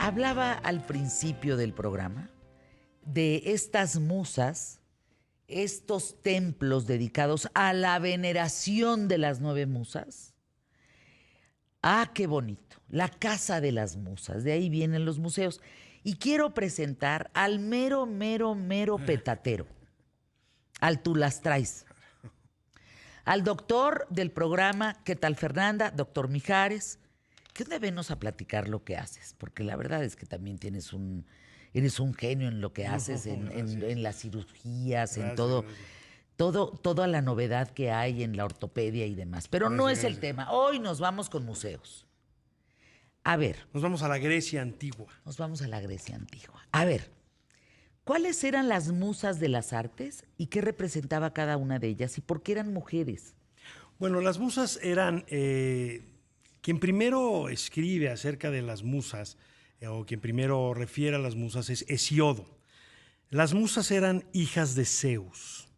Hablaba al principio del programa de estas musas, estos templos dedicados a la veneración de las 9 musas. Ah, qué bonito. La casa de las musas. De ahí vienen los museos. Y quiero presentar al mero petatero. Al tú las traes. Al doctor del programa, ¿qué tal, Fernanda? Doctor Mijares. Que un día venos a platicar lo que haces. Porque la verdad es que también eres un genio en lo que haces, en las cirugías, en todo. Gracias. Toda la novedad que hay en la ortopedia y demás. Pero no es el tema. Hoy nos vamos con museos. A ver. Nos vamos a la Grecia antigua. Nos vamos a la Grecia antigua. A ver, ¿cuáles eran las musas de las artes y qué representaba cada una de ellas y por qué eran mujeres? Bueno, las musas eran... quien primero escribe acerca de las musas, o quien primero refiere a las musas, es Hesiodo. Las musas eran hijas de Zeus.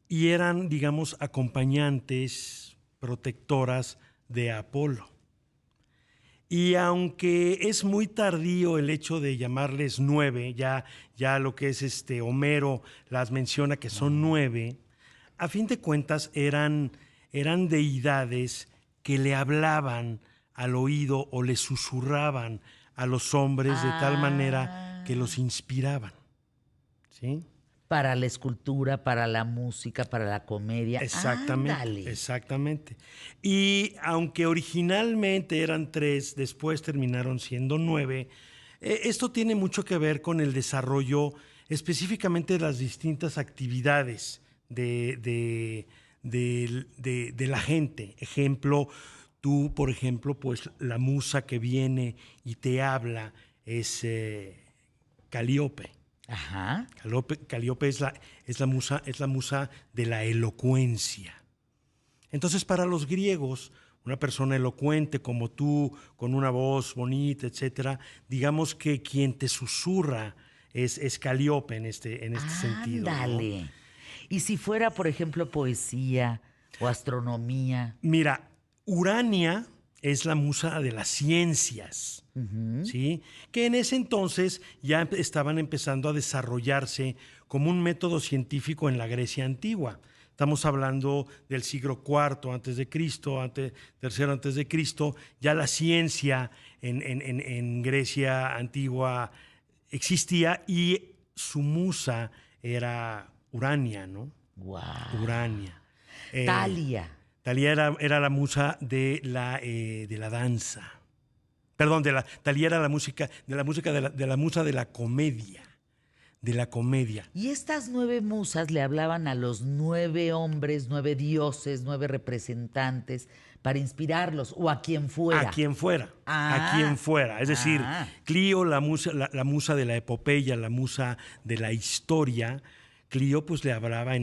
Y eran, digamos, acompañantes, protectoras de Apolo. Y aunque es muy tardío el hecho de llamarles 9, ya lo que es Homero las menciona que son 9, a fin de cuentas eran deidades que le hablaban al oído o le susurraban a los hombres de tal manera que los inspiraban. ¿Sí? Para la escultura, para la música, para la comedia. Exactamente, ¡Ándale! exactamente. Y aunque originalmente eran 3, después terminaron siendo 9, esto tiene mucho que ver con el desarrollo específicamente de las distintas actividades de la gente. Ejemplo, tú, por ejemplo, pues la musa que viene y te habla es Calíope. Ajá. Calíope es la musa de la elocuencia. Entonces, para los griegos, una persona elocuente como tú, con una voz bonita, etcétera, digamos que quien te susurra es Calíope en este sentido, ¿no? Ándale. Y si fuera, por ejemplo, poesía o astronomía. Mira, Urania es la musa de las ciencias, ¿sí? Que en ese entonces ya estaban empezando a desarrollarse como un método científico en la Grecia antigua. Estamos hablando del siglo IV antes de Cristo, tercero antes de Cristo. Ya la ciencia en Grecia antigua existía y su musa era Urania, ¿no? ¡Wow! Urania. Talia. Talía era la musa de la danza. Perdón, Talía era la música de la musa de la comedia. De la comedia. Y estas 9 musas le hablaban a los 9 hombres, 9 dioses, 9 representantes para inspirarlos, o a quien fuera. A quien fuera. Ah. A quien fuera. Es decir, Clío, la musa de la epopeya, la musa de la historia. Clío pues le hablaba,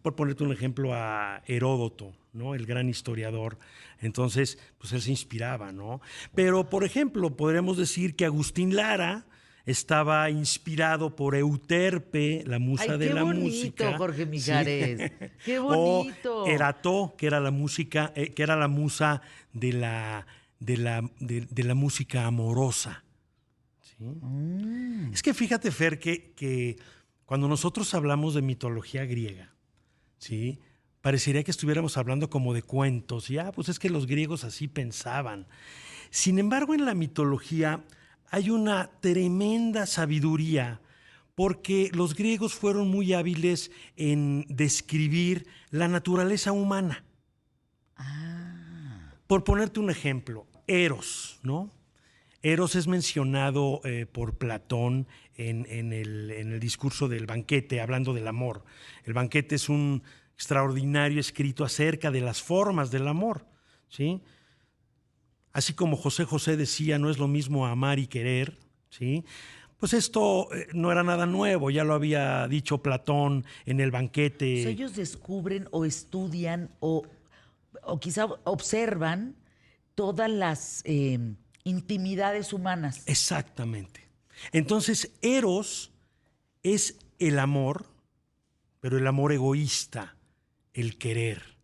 por ponerte un ejemplo, a Heródoto, ¿no? El gran historiador. Entonces, pues él se inspiraba, ¿no? Pero, por ejemplo, podríamos decir que Agustín Lara estaba inspirado por Euterpe, la musa de la música. ¡Qué bonito, Jorge Mijares! Sí. ¡Qué bonito! O Erató, que era la música, que era la musa de la música amorosa. ¿Sí? Es que fíjate, Fer, que cuando nosotros hablamos de mitología griega, ¿sí? Parecería que estuviéramos hablando como de cuentos. Y pues es que los griegos así pensaban. Sin embargo, en la mitología hay una tremenda sabiduría, porque los griegos fueron muy hábiles en describir la naturaleza humana. Por ponerte un ejemplo, Eros, ¿no? Eros es mencionado por Platón en el discurso del banquete, hablando del amor. El banquete es un extraordinario escrito acerca de las formas del amor, ¿sí? Así como José José decía, no es lo mismo amar y querer, ¿sí? Pues esto no era nada nuevo, ya lo había dicho Platón en el banquete. O sea, ellos descubren o estudian o quizá observan todas las intimidades humanas. Exactamente. Entonces, Eros es el amor, pero el amor egoísta, el querer,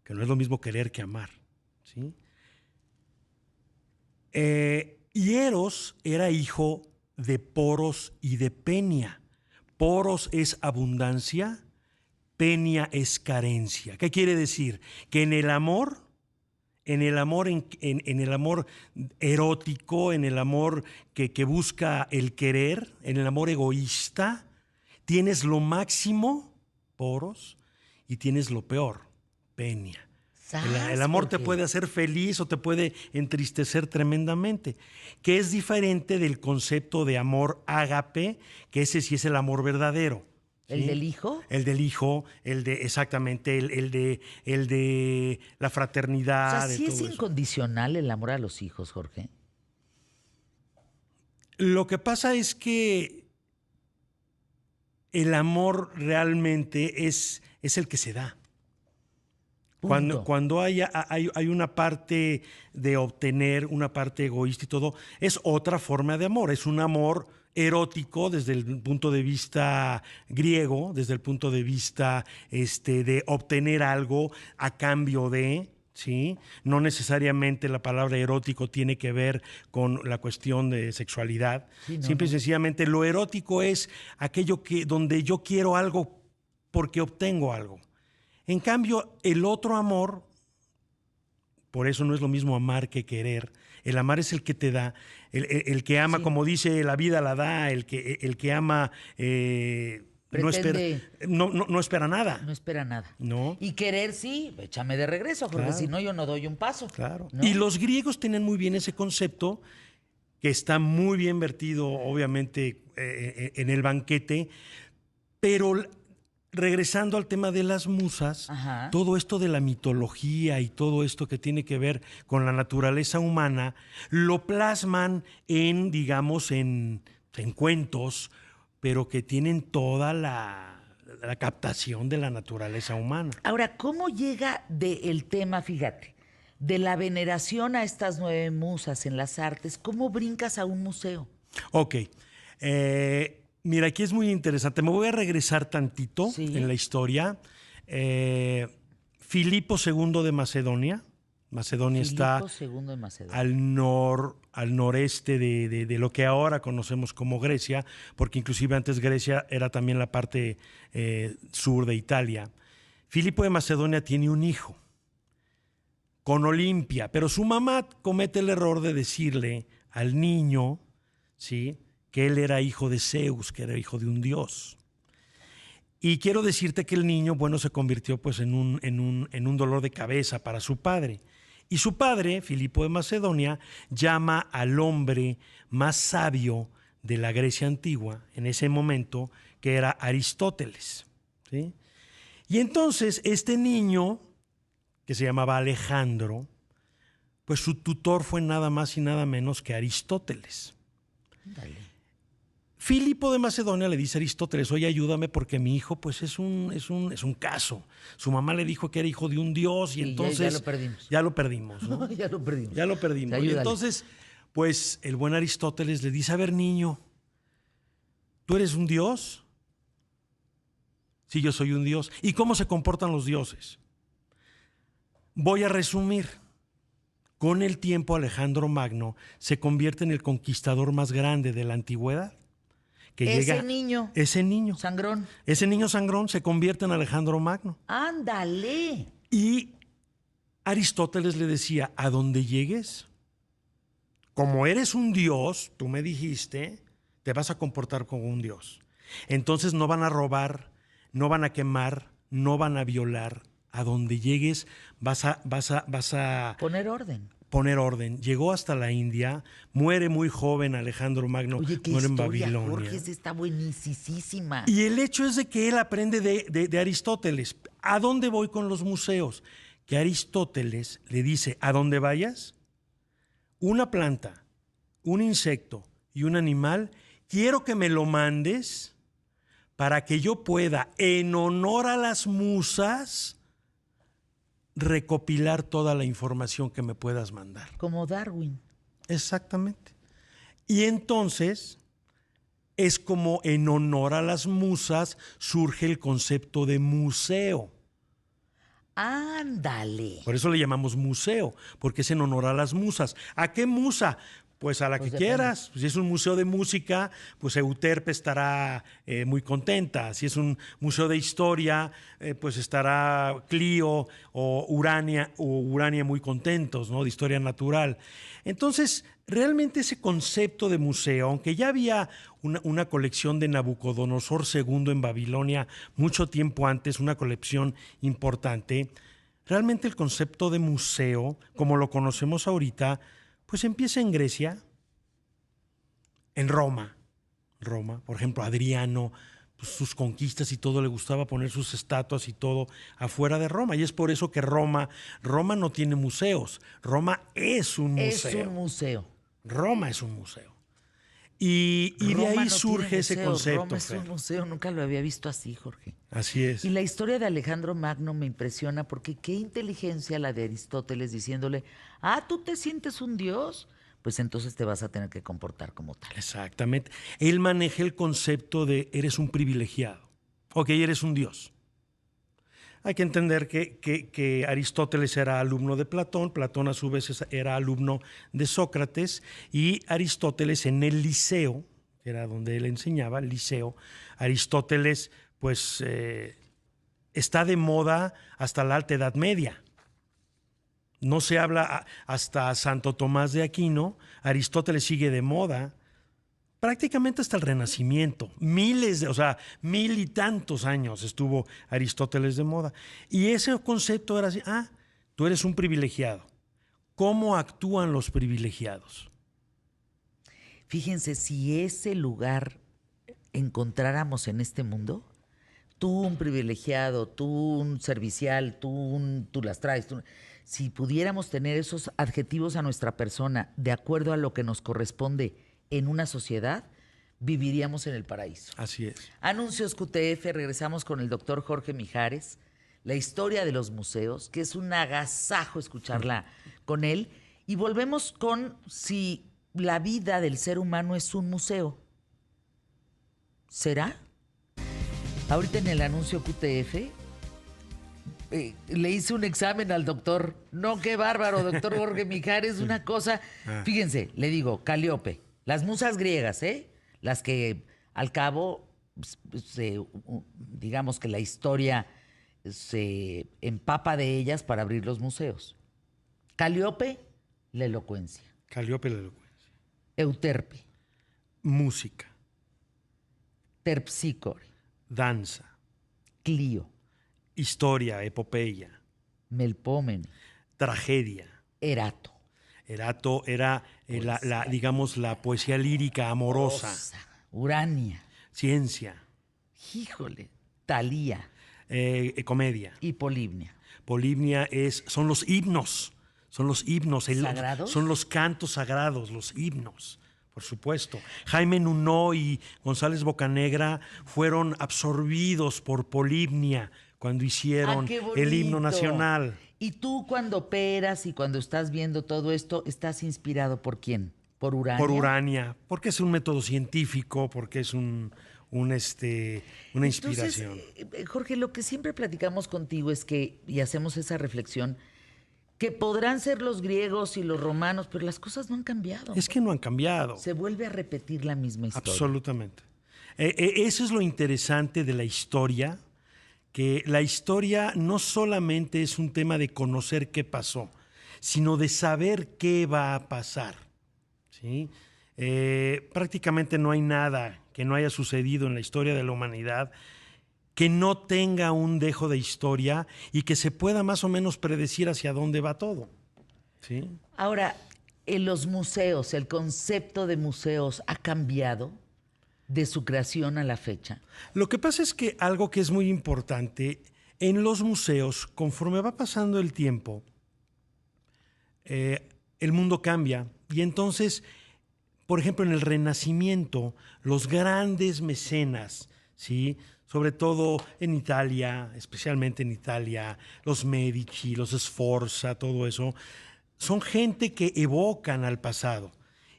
que no es lo mismo querer que amar, ¿sí? Eros era hijo de Poros y de Penia. Poros es abundancia, Penia es carencia. ¿Qué quiere decir? Que en el amor, en el amor erótico, en el amor que busca el querer, en el amor egoísta, tienes lo máximo, Poros, y tienes lo peor, Penia. El amor te puede hacer feliz o te puede entristecer tremendamente, que es diferente del concepto de amor ágape, que ese sí es el amor verdadero. ¿Sí? ¿El del hijo? El del hijo, exactamente, el de la fraternidad. O sea, ¿sí es incondicional el amor a los hijos, Jorge? Lo que pasa es que el amor realmente es el que se da. Cuando hay una parte de obtener, una parte egoísta y todo, es otra forma de amor. Es un amor erótico desde el punto de vista griego, desde el punto de vista de obtener algo a cambio de, ¿sí? No necesariamente la palabra erótico tiene que ver con la cuestión de sexualidad. Sí, Simple y sencillamente lo erótico es aquello donde yo quiero algo porque obtengo algo. En cambio, el otro amor, por eso no es lo mismo amar que querer. El amar es el que te da, el que ama, como dice, la vida la da, el que ama no espera nada. No espera nada. ¿No? Y querer sí, échame de regreso, porque si no yo no doy un paso. Claro. ¿No? Y los griegos tienen muy bien ese concepto, que está muy bien vertido, obviamente, en el banquete, pero regresando al tema de las musas, todo esto de la mitología y todo esto que tiene que ver con la naturaleza humana, lo plasman en, digamos, en cuentos, pero que tienen toda la captación de la naturaleza humana. Ahora, ¿cómo llega del tema, fíjate, de la veneración a estas 9 musas en las artes, cómo brincas a un museo? Ok. Mira, aquí es muy interesante. Me voy a regresar tantito en la historia. Filipo II de Macedonia. Macedonia está al noreste de lo que ahora conocemos como Grecia, porque inclusive antes Grecia era también la parte sur de Italia. Filipo de Macedonia tiene un hijo con Olimpia, pero su mamá comete el error de decirle al niño, ¿sí?, que él era hijo de Zeus, que era hijo de un dios. Y quiero decirte que el niño, bueno, se convirtió pues en un dolor de cabeza para su padre. Y su padre, Filipo de Macedonia, llama al hombre más sabio de la Grecia antigua en ese momento, que era Aristóteles, ¿sí? Y entonces este niño, que se llamaba Alejandro, pues su tutor fue nada más y nada menos que Aristóteles. Dale. Filipo de Macedonia le dice a Aristóteles: oye, ayúdame porque mi hijo pues es un caso. Su mamá le dijo que era hijo de un dios y entonces ya lo perdimos. Ya lo perdimos, ¿no? Ya lo perdimos. Ya lo perdimos. Y entonces, pues el buen Aristóteles le dice: a ver, niño, ¿tú eres un dios? Sí, yo soy un dios. ¿Y cómo se comportan los dioses? Voy a resumir. Con el tiempo, Alejandro Magno se convierte en el conquistador más grande de la antigüedad. Ese niño sangrón. Ese niño sangrón se convierte en Alejandro Magno. ¡Ándale! Y Aristóteles le decía: a donde llegues, como eres un dios, tú me dijiste, te vas a comportar como un dios. Entonces no van a robar, no van a quemar, no van a violar. A donde llegues vas a poner orden. Llegó hasta la India, muere muy joven Alejandro Magno. Oye, qué muere historia, en Babilonia. Jorge, esa está buenísima. Y el hecho es de que él aprende de Aristóteles. ¿A dónde voy con los museos? Que Aristóteles le dice: a donde vayas, una planta, un insecto y un animal, quiero que me lo mandes para que yo pueda, en honor a las musas, recopilar toda la información que me puedas mandar. Como Darwin. Exactamente. Y entonces es como en honor a las musas surge el concepto de museo. ¡Ándale! Por eso le llamamos museo, porque es en honor a las musas. ¿A qué musa? Pues a la Pues que depende. quieras. Si es un museo de música, pues Euterpe estará muy contenta. Si es un museo de historia, pues estará Clio o Urania muy contentos, ¿no? De historia natural. Entonces, realmente ese concepto de museo, aunque ya había una colección de Nabucodonosor II en Babilonia mucho tiempo antes, una colección importante, realmente el concepto de museo, como lo conocemos ahorita, pues empieza en Grecia, en Roma, por ejemplo, Adriano, pues, sus conquistas y todo, le gustaba poner sus estatuas y todo afuera de Roma. Y es por eso que Roma no tiene museos, Roma es un Es un museo. museo. Roma es un museo. Y de Roma ahí no tiene surge ese museo. Roma concepto, es un Fer. museo. Nunca lo había visto así, Jorge. Así Y es. la historia de Alejandro Magno me impresiona porque qué inteligencia la de Aristóteles diciéndole, ¿tú te sientes un dios? Pues entonces te vas a tener que comportar como tal. Exactamente. Él maneja el concepto de eres un privilegiado. Ok, eres un dios. Hay que entender que Aristóteles era alumno de Platón, Platón a su vez era alumno de Sócrates, y Aristóteles en el Liceo, que era donde él enseñaba, el Liceo, Aristóteles pues está de moda hasta la Alta Edad Media. No se habla hasta Santo Tomás de Aquino, Aristóteles sigue de moda prácticamente hasta el Renacimiento. O sea, 1000 y tantos años estuvo Aristóteles de moda. Y ese concepto era así, tú eres un privilegiado. ¿Cómo actúan los privilegiados? Fíjense, si ese lugar encontráramos en este mundo, tú un privilegiado, tú un servicial, tú las traes, si pudiéramos tener esos adjetivos a nuestra persona de acuerdo a lo que nos corresponde en una sociedad, viviríamos en el paraíso. Así es. Anuncios QTF, regresamos con el doctor Jorge Mijares, la historia de los museos, que es un agasajo escucharla con él, y volvemos con si la vida del ser humano es un museo. ¿Será? Ahorita en el anuncio QTF le hice un examen al doctor. No, qué bárbaro, doctor Jorge Mijares, una cosa. Fíjense, le digo, Calíope, las musas griegas, las que al cabo, digamos que la historia se empapa de ellas para abrir los museos. Calíope, la elocuencia. Calíope la elocuencia. Euterpe, Música, Terpsícore, danza, Clio, historia, epopeya, Melpómene, tragedia. Erato. Erato era, digamos, la poesía lírica amorosa. Rosa, Urania, Ciencia, híjole, Talía comedia. y Polibnia. Polibnia son los himnos. ¿Sagrados? Son los cantos sagrados, los himnos, por supuesto. Jaime Nuno y González Bocanegra fueron absorbidos por Polibnia cuando hicieron ¡Qué el himno bonito! nacional. Y tú cuando operas y cuando estás viendo todo esto, ¿estás inspirado por quién? ¿Por Urania? Por Urania, porque es un método científico, porque es una inspiración. Entonces, Jorge, lo que siempre platicamos contigo es que, y hacemos esa reflexión, que podrán ser los griegos y los romanos, pero las cosas no han cambiado. Es que no han cambiado. Se vuelve a repetir la misma historia. Absolutamente. Eso es lo interesante de la historia, que la historia no solamente es un tema de conocer qué pasó, sino de saber qué va a pasar. ¿Sí? Prácticamente no hay nada que no haya sucedido en la historia de la humanidad que no tenga un dejo de historia y que se pueda más o menos predecir hacia dónde va todo. ¿Sí? Ahora, en los museos, el concepto de museos ha cambiado de su creación a la fecha. Lo que pasa es que algo que es muy importante en los museos, conforme va pasando el tiempo, el mundo cambia y entonces, por ejemplo, en el Renacimiento, los grandes mecenas, ¿sí?, sobre todo en Italia, especialmente en Italia, los Medici, los Sforza, todo eso, son gente que evocan al pasado.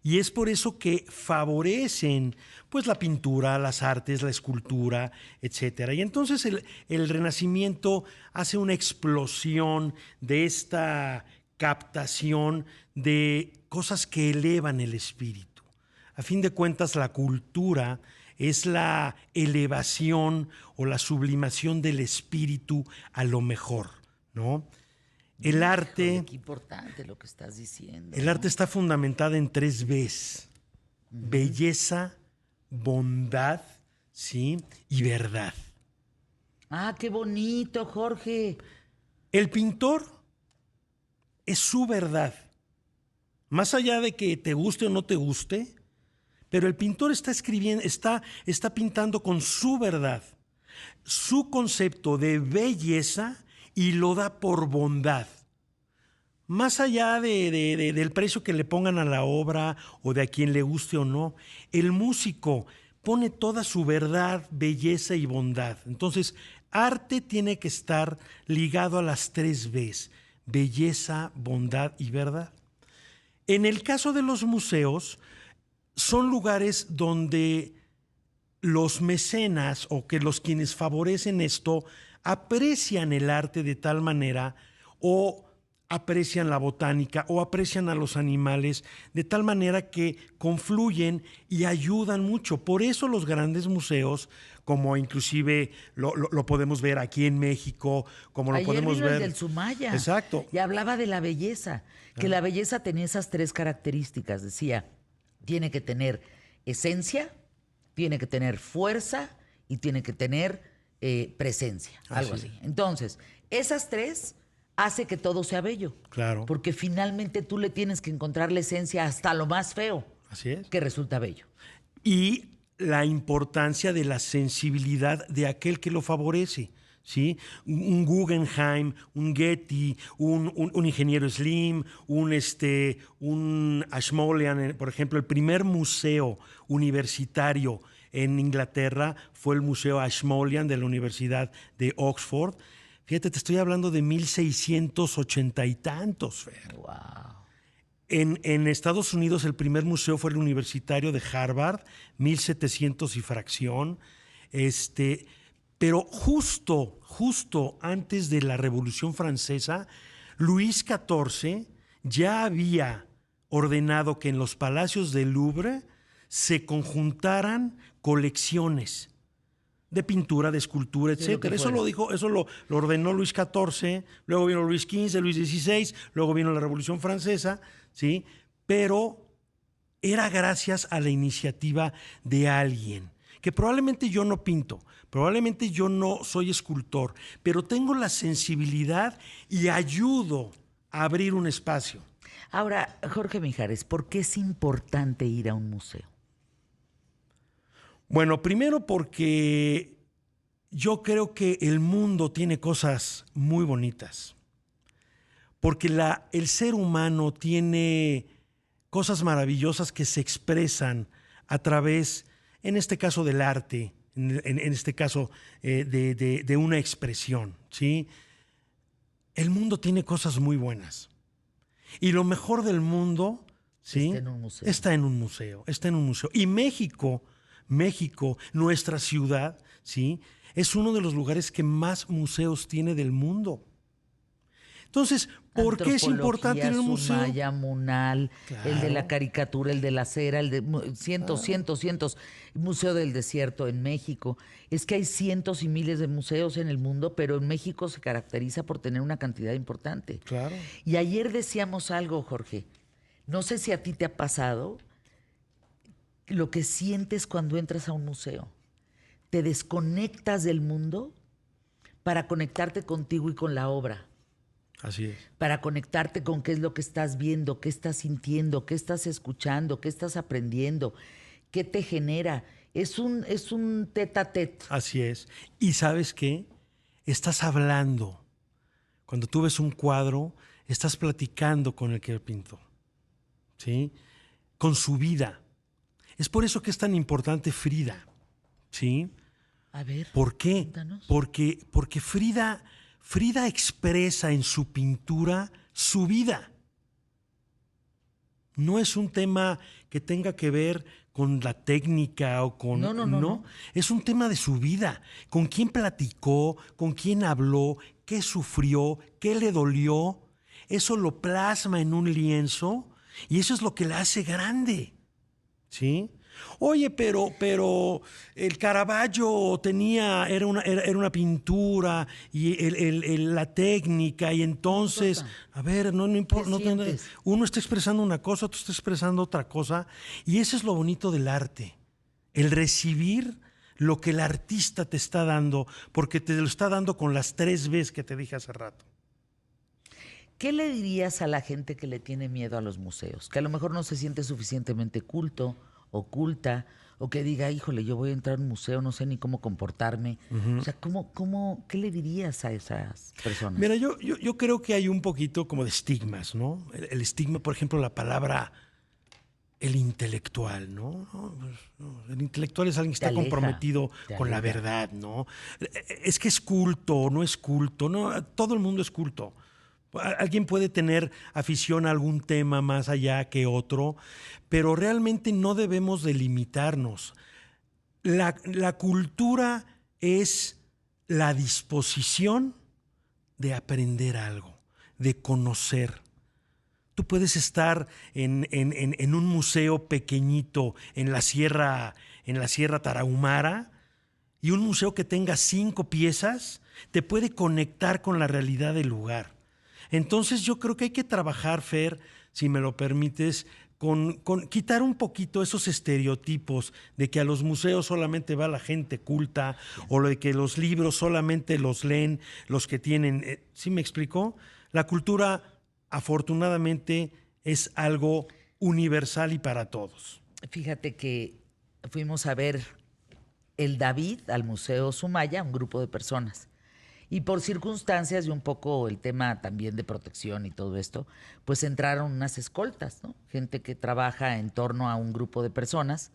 Y es por eso que favorecen pues, la pintura, las artes, la escultura, etc. Y entonces el Renacimiento hace una explosión de esta captación de cosas que elevan el espíritu. A fin de cuentas, la cultura es la elevación o la sublimación del espíritu a lo mejor, ¿no? El arte, Híjole, qué importante lo que estás diciendo. el arte está fundamentada en 3 Bs: belleza, bondad, ¿sí? Y verdad. Ah, qué bonito, Jorge. El pintor es su verdad. Más allá de que te guste o no te guste, pero el pintor está escribiendo, está pintando con su verdad, su concepto de belleza, y lo da por bondad. Más allá del precio que le pongan a la obra o de a quien le guste o no, el músico pone toda su verdad, belleza y bondad. Entonces, arte tiene que estar ligado a las 3 Bs: belleza, bondad y verdad. En el caso de los museos, son lugares donde los mecenas o que los quienes favorecen esto aprecian el arte de tal manera, o aprecian la botánica o aprecian a los animales de tal manera que confluyen y ayudan mucho. Por eso los grandes museos, como inclusive lo podemos ver aquí en México, como lo Ayer podemos vino ver. el del Sumaya. Exacto. Y hablaba de la belleza, que la belleza tenía esas 3 características. Decía, tiene que tener esencia, tiene que tener fuerza y tiene que tener presencia, algo así. Entonces, esas 3 hace que todo sea bello. Claro. Porque finalmente tú le tienes que encontrar la esencia hasta lo más feo. Así es. Que resulta bello. Y la importancia de la sensibilidad de aquel que lo favorece, ¿sí? Un Guggenheim, un Getty, un ingeniero Slim, un Ashmolean, por ejemplo. El primer museo universitario en Inglaterra fue el Museo Ashmolean de la Universidad de Oxford. Fíjate, te estoy hablando de 1680 y tantos, Fer. Wow. En Estados Unidos el primer museo fue el universitario de Harvard, 1700 y fracción. Pero justo antes de la Revolución Francesa, Luis XIV ya había ordenado que en los palacios del Louvre se conjuntaran colecciones de pintura, de escultura, etcétera. Eso lo ordenó Luis XIV, luego vino Luis XV, Luis XVI, luego vino la Revolución Francesa, ¿sí? Pero era gracias a la iniciativa de alguien, que probablemente yo no pinto, probablemente yo no soy escultor, pero tengo la sensibilidad y ayudo a abrir un espacio. Ahora, Jorge Mijares, ¿por qué es importante ir a un museo? Bueno, primero porque yo creo que el mundo tiene cosas muy bonitas. Porque el ser humano tiene cosas maravillosas que se expresan a través, en este caso, del arte, en este caso de una expresión, ¿sí? El mundo tiene cosas muy buenas. Y lo mejor del mundo, ¿sí? Está en un museo. Y México, nuestra ciudad, ¿sí? Es uno de los lugares que más museos tiene del mundo. Entonces, ¿por qué es importante ir a un museo? Sumaya, Munal, Claro. El de la caricatura, el de la cera, el de cientos. Museo del Desierto en México. Es que hay cientos y miles de museos en el mundo, pero en México se caracteriza por tener una cantidad importante. Claro. Y ayer decíamos algo, Jorge. No sé si a ti te ha pasado lo que sientes cuando entras a un museo. Te desconectas del mundo para conectarte contigo y con la obra. Así es. Para conectarte con qué es lo que estás viendo, qué estás sintiendo, qué estás escuchando, qué estás aprendiendo, qué te genera. Es un tete a tete. Así es. ¿Y sabes qué? Estás hablando. Cuando tú ves un cuadro, estás platicando con el que lo pintó, ¿sí? Con su vida. Es por eso que es tan importante Frida, ¿sí? A ver, ¿por qué? cuéntanos. Porque Frida expresa en su pintura su vida. No es un tema que tenga que ver con la técnica o con... No. Es un tema de su vida. Con quién platicó, con quién habló, qué sufrió, qué le dolió. eso lo plasma en un lienzo y eso es lo que la hace grande, ¿sí? Oye, pero el Caravaggio era una pintura y la técnica y entonces, importa. a ver, no importa, ¿Qué sientes? uno está expresando una cosa, otro está expresando otra cosa y eso es lo bonito del arte, el recibir lo que el artista te está dando, porque te lo está dando con las 3 Bs que te dije hace rato. ¿Qué le dirías a la gente que le tiene miedo a los museos? Que a lo mejor no se siente suficientemente culto o culta, o que diga, híjole, yo voy a entrar a un museo, no sé ni cómo comportarme. O sea, ¿qué le dirías a esas personas? Mira, yo creo que hay un poquito como de estigmas, ¿no? El estigma, por ejemplo, la palabra el intelectual, ¿no? No, el intelectual es alguien que Te está aleja, comprometido te con la aleja. verdad, ¿no? Es que es culto, no es culto, no, todo el mundo es culto. Alguien puede tener afición a algún tema más allá que otro, pero realmente no debemos delimitarnos. La cultura es la disposición de aprender algo, de conocer. Tú puedes estar en un museo pequeñito en la Sierra Tarahumara, y un museo que tenga 5 piezas te puede conectar con la realidad del lugar. Entonces yo creo que hay que trabajar, Fer, si me lo permites, con quitar un poquito esos estereotipos de que a los museos solamente va la gente culta o de que los libros solamente los leen los que tienen. ¿Sí me explicó? La cultura, afortunadamente, es algo universal y para todos. Fíjate que fuimos a ver el David al Museo Sumaya, un grupo de personas. Y por circunstancias y un poco el tema también de protección y todo esto, pues entraron unas escoltas, ¿no? Gente que trabaja en torno a un grupo de personas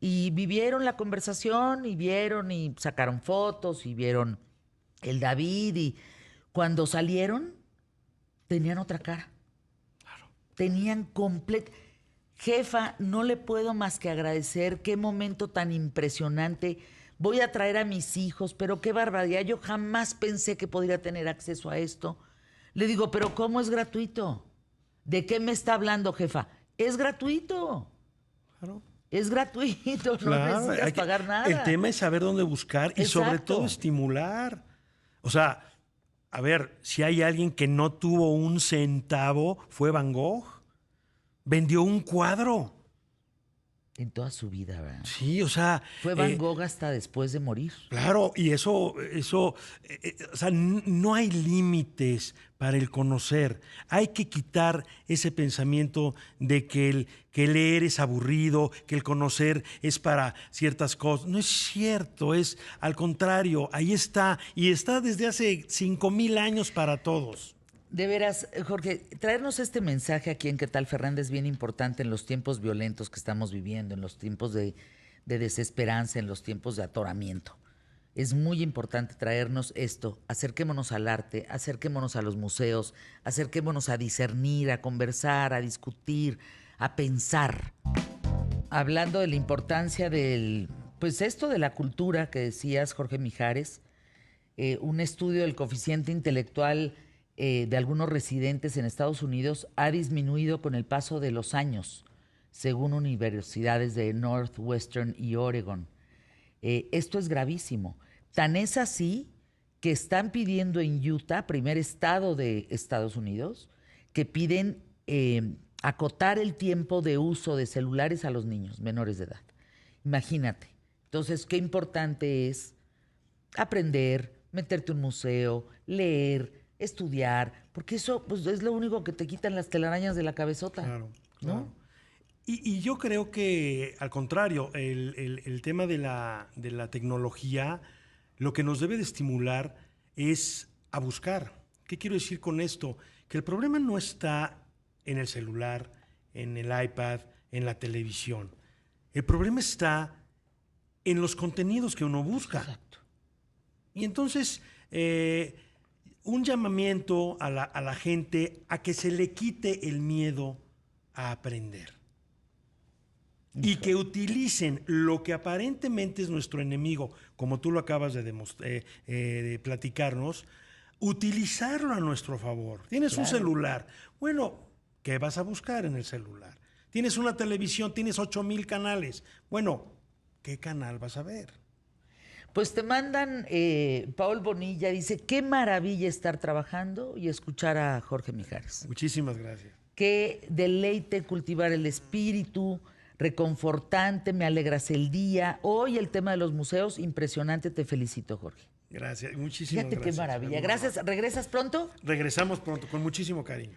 y vivieron la conversación y vieron y sacaron fotos y vieron el David y cuando salieron tenían otra cara. Tenían completo. Jefa, no le puedo más que agradecer qué momento tan impresionante. Voy a traer a mis hijos, pero qué barbaridad. Yo jamás pensé que podría tener acceso a esto. Le digo, pero ¿cómo es gratuito? ¿De qué me está hablando, jefa? Es gratuito. Claro. Es gratuito, no Claro, necesitas pagar el nada. tema es saber dónde buscar y sobre todo Exacto. estimular. O sea, a ver, si hay alguien que no tuvo un centavo, fue Van Gogh. Vendió un cuadro. En toda su vida, ¿verdad? Sí, o sea, Fue Van Gogh hasta después de morir. claro, y o sea, no hay límites para el conocer. Hay que quitar ese pensamiento de que leer es aburrido, que el conocer es para ciertas cosas. No es cierto, es al contrario, ahí está, y está desde hace 5,000 años para todos. De veras, Jorge, traernos este mensaje aquí en ¿Qué tal, Fernández? Es bien importante en los tiempos violentos que estamos viviendo, en los tiempos de desesperanza, en los tiempos de atoramiento. Es muy importante traernos esto. Acerquémonos al arte, acerquémonos a los museos, acerquémonos a discernir, a conversar, a discutir, a pensar. Hablando de la importancia pues esto de la cultura que decías, Jorge Mijares, un estudio del coeficiente intelectual de algunos residentes en Estados Unidos ha disminuido con el paso de los años, según universidades de Northwestern y Oregon. Esto es gravísimo. Tan es así que están pidiendo en Utah, primer estado de Estados Unidos, que piden acotar el tiempo de uso de celulares a los niños menores de edad. Imagínate. Entonces, qué importante es aprender, meterte a un museo, leer, estudiar, porque eso pues, es lo único que te quitan las telarañas de la cabezota. Claro, ¿no? claro. Y yo creo que, al contrario, el tema de la tecnología, lo que nos debe de estimular es a buscar. ¿Qué quiero decir con esto? Que el problema no está en el celular, en el iPad, en la televisión. El problema está en los contenidos que uno busca. Exacto. Y entonces, un llamamiento a la gente a que se le quite el miedo a aprender. Y que utilicen lo que aparentemente es nuestro enemigo, como tú lo acabas de platicarnos, utilizarlo a nuestro favor. Tienes un Claro. celular. Bueno, ¿qué vas a buscar en el celular? Tienes una televisión, tienes 8,000 canales. Bueno, ¿qué canal vas a ver? Pues te mandan, Paul Bonilla dice, qué maravilla estar trabajando y escuchar a Jorge Mijares. Muchísimas gracias. Qué deleite cultivar el espíritu, reconfortante, me alegras el día. Hoy el tema de los museos, impresionante, te felicito, Jorge. Gracias, muchísimas Fíjate gracias. qué maravilla. Gracias. ¿Regresas pronto? Regresamos pronto, con muchísimo cariño.